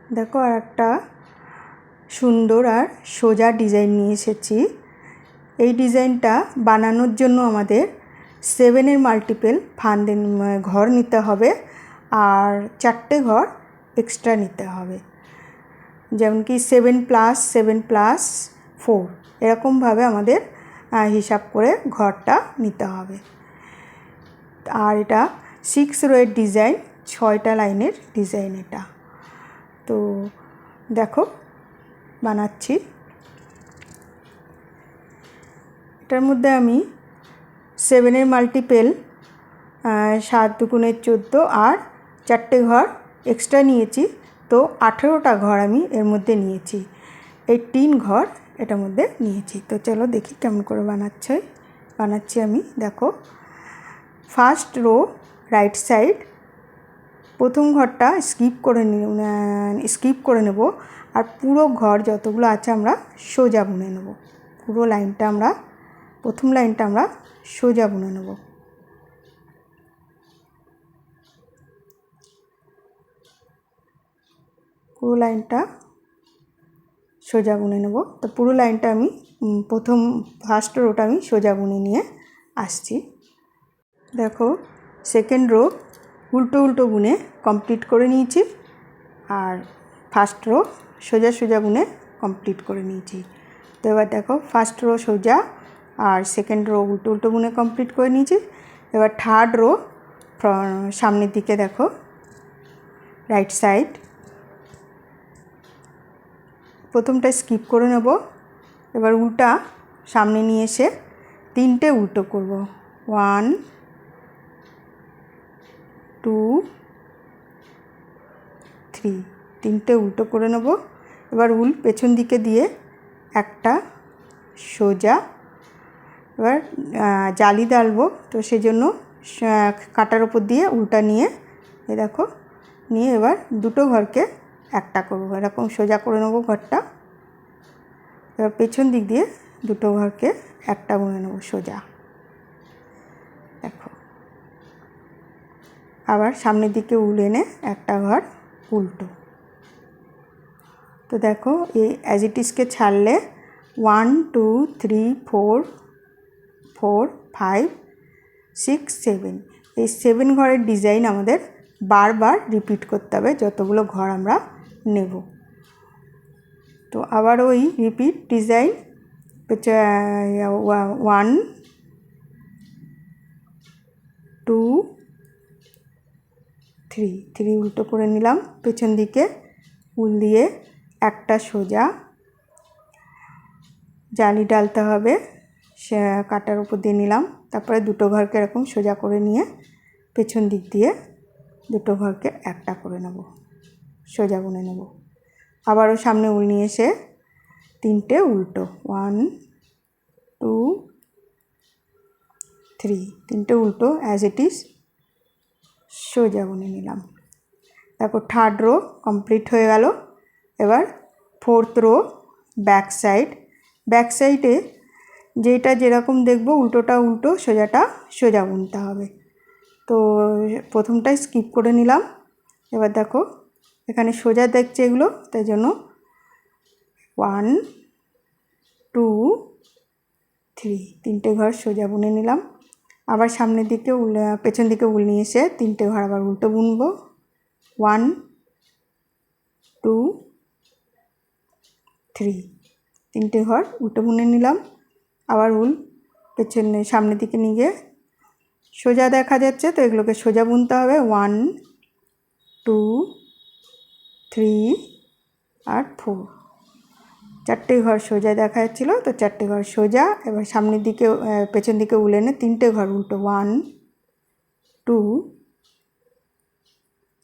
দেখো আর একটা সুন্দর আর সোজা ডিজাইন নিয়ে এসেছি। এই ডিজাইনটা বানানোর জন্য আমাদের 7-এর মাল্টিপল ফাঁদে ঘর নিতে হবে আর 4টে ঘর এক্সট্রা নিতে হবে, যেমন কি 7+7+4 এরকমভাবে আমাদের হিসাব করে ঘরটা নিতে হবে। আর এটা 6 রোয়ের ডিজাইন, 6টা লাইনের ডিজাইন এটা। তো দেখো বানাচ্ছি। এটার মধ্যে আমি 7-এর মাল্টিপল 7 দুগুণে 14 আর 4টে ঘর এক্সট্রা নিয়েছি, তো 18টা ঘর আমি এর মধ্যে নিয়েছি। 18 ঘর এটার মধ্যে নিয়েছি। তো চলো দেখি কেমন করে বানাচ্ছি আমি। দেখো, ফার্স্ট রো রাইট সাইড প্রথম ঘরটা স্কিপ করে নেব আর পুরো ঘর যতগুলো আছে আমরা সোজা বুনে নেব। পুরো লাইনটা আমরা প্রথম লাইনটা আমরা সোজা বুনে নেব। পুরো লাইনটা সোজা বুনে নেব। তো পুরো লাইনটা আমি ফার্স্ট রোটা আমি সোজা বুনে নিয়ে আসছি। দেখো, সেকেন্ড রো উল্টো উল্টো বুনে কমপ্লিট করে নিয়েছি আর ফার্স্ট রো সোজা সোজা বুনে কমপ্লিট করে নিয়েছি। তো এবার দেখো, ফার্স্ট রো সোজা আর সেকেন্ড রো উল্টো উল্টো বুনে কমপ্লিট করে নিয়েছি। এবার থার্ড রো সামনের দিকে দেখো, রাইট সাইড প্রথমটা স্কিপ করে নেব। এবার উল্টা সামনে নিয়ে এসে 3টে উল্টো করব। 1 2 3, 3টে উল্টো করে নেব। এবার উল পেছন দিকে দিয়ে একটা সোজা। এবার জালি ডালবো, তো সেজন্য কাটার ওপর দিয়ে উল্টা নিয়ে দেখো নিয়ে এবার দুটো ঘরকে একটা করব। এরকম সোজা করে নেব ঘরটা। এবার পেছন দিক দিয়ে দুটো ঘরকে একটা বুনে নেব সোজা। দেখো, আবার সামনের দিকে উল এনে একটা ঘর উল্টো। তো দেখো, এই অ্যাজ ইট ইজকে ছাড়লে 1 2 3 4 4 5 6 7, এই 7 ঘরের ডিজাইন আমাদের বারবার রিপিট করতে হবে যতগুলো ঘর আমরা নেব। তো আবার ওই রিপিট ডিজাইন 1 2 3 উল্টো করে নিলাম। পেছন দিকে উল দিয়ে একটা সোজা জালি ডালতে হবে, সে কাটার উপর দিয়ে নিলাম। তারপরে দুটো ঘরকে এরকম সোজা করে নিয়ে পেছন দিক দিয়ে দুটো ঘরকে একটা করে নেব, সোজা বুনে নেব। আবারও সামনে উল নিয়ে এসে 3টে উল্টো 1 2 3, 3টে উল্টো অ্যাজ ইট ইজ সোজা বুনে নিলাম। তারপর থার্ড রো কমপ্লিট হয়ে গেল। এবার ফোর্থ রো ব্যাক সাইডে যেটা যেরকম দেখব উল্টোটা উল্টো সোজাটা সোজা বুনতে হবে। তো প্রথমটাই স্কিপ করে নিলাম। এবার দেখো, এখানে সোজা দেখছে এগুলো, তাই জন্য 1 2 3, 3টে ঘর সোজা বুনে নিলাম। আবার সামনের দিকে পেছন দিকে উল নিয়ে এসে 3টে ঘর আবার উল্টো বুনবো। 1 2 3, 3টে ঘর উল্টো বুনে নিলাম। আবার উল পেছনে সামনের দিকে নিয়ে গিয়ে সোজা দেখা যাচ্ছে, তো এগুলোকে সোজা বুনতে হবে। 1 2 3 আর 4, 4টে ঘর সোজা দেখা যাচ্ছিলো, তো 4টে ঘর সোজা। এবার সামনের দিকে পেছন দিকে উল এনে 3টে ঘর উল্টো 1 2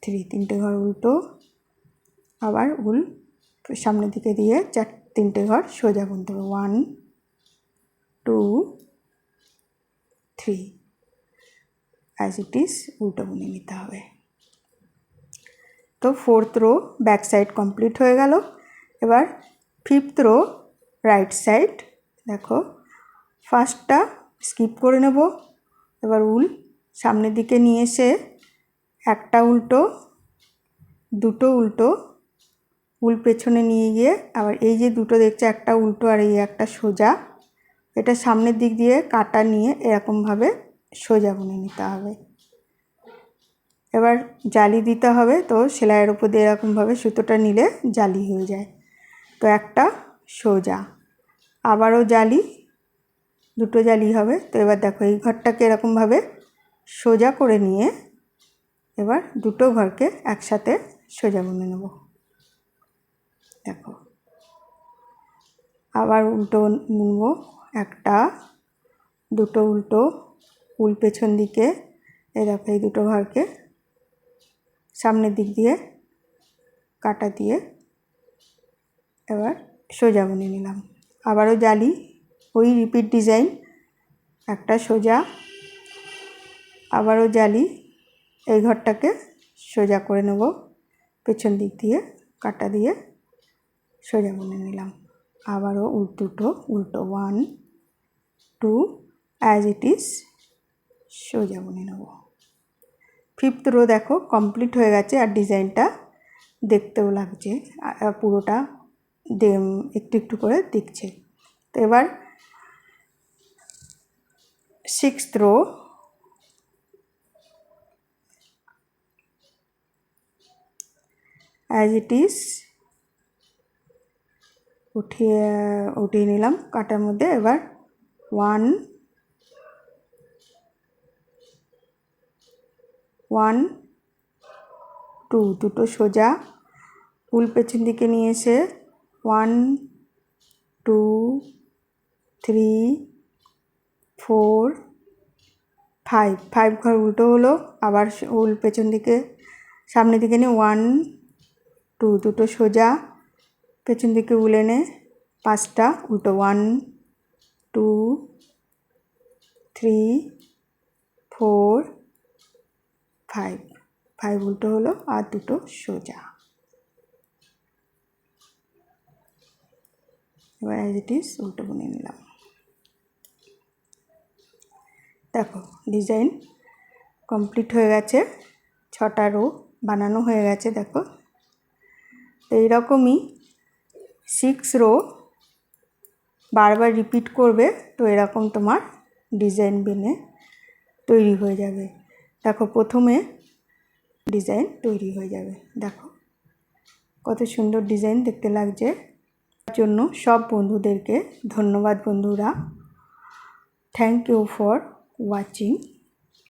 3, 3টে ঘর উল্টো। আবার উল সামনের দিকে দিয়ে 3টে ঘর সোজা বুনতে হবে। 1 2 3 অ্যাজ ইট ইজ উল্টো বুনে নিতে হবে। তো fourth row back side complete হয়ে গেল। এবার ফিফথ রো রাইট সাইড। দেখো, ফার্স্টটা স্কিপ করে নেব। এবার উল সামনের দিকে নিয়ে এসে একটা উল্টো দুটো উল্টো উল পেছনে নিয়ে গিয়ে আবার এই যে দুটো দেখছো, একটা উল্টো আর এই একটা সোজা, এটা সামনের দিক দিয়ে কাটা নিয়ে এরকমভাবে সোজা বুনে নিতে হবে। এবার জালি দিতে হবে, তো সেলাইয়ের উপর দিয়ে এরকমভাবে সুতোটা নিলে জালি হয়ে যায়। তো একটা সোজা, আবারও জালি, দুটো জালি হবে। তো এবার দেখো এই ঘরটাকে এরকমভাবে সোজা করে নিয়ে এবার দুটো ঘরকে একসাথে সোজা বুনে নেব। দেখো আবার উল্টো বুনবো, একটা দুটো উল্টো, উল পেছন দিকে, এই দেখো এই দুটো ঘরকে সামনের দিক দিয়ে কাটা দিয়ে এবার সোজা বুনে নিলাম। আবারও জালি, ওই রিপিট ডিজাইন, একটা সোজা, আবারও জালি, এই ঘরটাকে সোজা করে নেব, পেছন দিক দিয়ে কাটা দিয়ে সোজা বুনে নিলাম। আবারও দুটো উল্টো, 1 2 অ্যাজ ইট ইজ সোজা বুনে নেব। 5th রো দেখো কমপ্লিট হয়ে গেছে, আর ডিজাইনটা দেখতেও লাগছে, পুরোটা একটু একটু করে দিচ্ছে। তো এবার 6th rho, as it is উঠিয়ে নিলাম কাটার মধ্যে। এবার 1 1 2 দুটো সোজা, উল পেছন দিকে নিয়ে এসে 1 2 3 4 5 ঘর উল্টো হলো। আবার উল পেছন দিকে সামনের দিকে নিয়ে 1 2 দুটো সোজা, পেছন দিকে উল এনে 5টা উল্টো, 1 2 3 4 5 উল্টো হলো আর দুটো সোজা। এবার অ্যাজ ইট ইজ উল্টো বুনে নিলাম। দেখো ডিজাইন কমপ্লিট হয়ে গেছে, 6টা রো বানানো হয়ে গেছে। দেখো এইরকমই 6 রো বারবার রিপিট করবে, তো এরকম তোমার ডিজাইন বেনে তৈরি হয়ে যাবে। দেখো প্রথমে ডিজাইন তৈরি হয়ে যাবে। দেখো কত সুন্দর ডিজাইন দেখতে লাগছে। তার জন্য সব বন্ধুদেরকে ধন্যবাদ বন্ধুরা। Thank you for watching.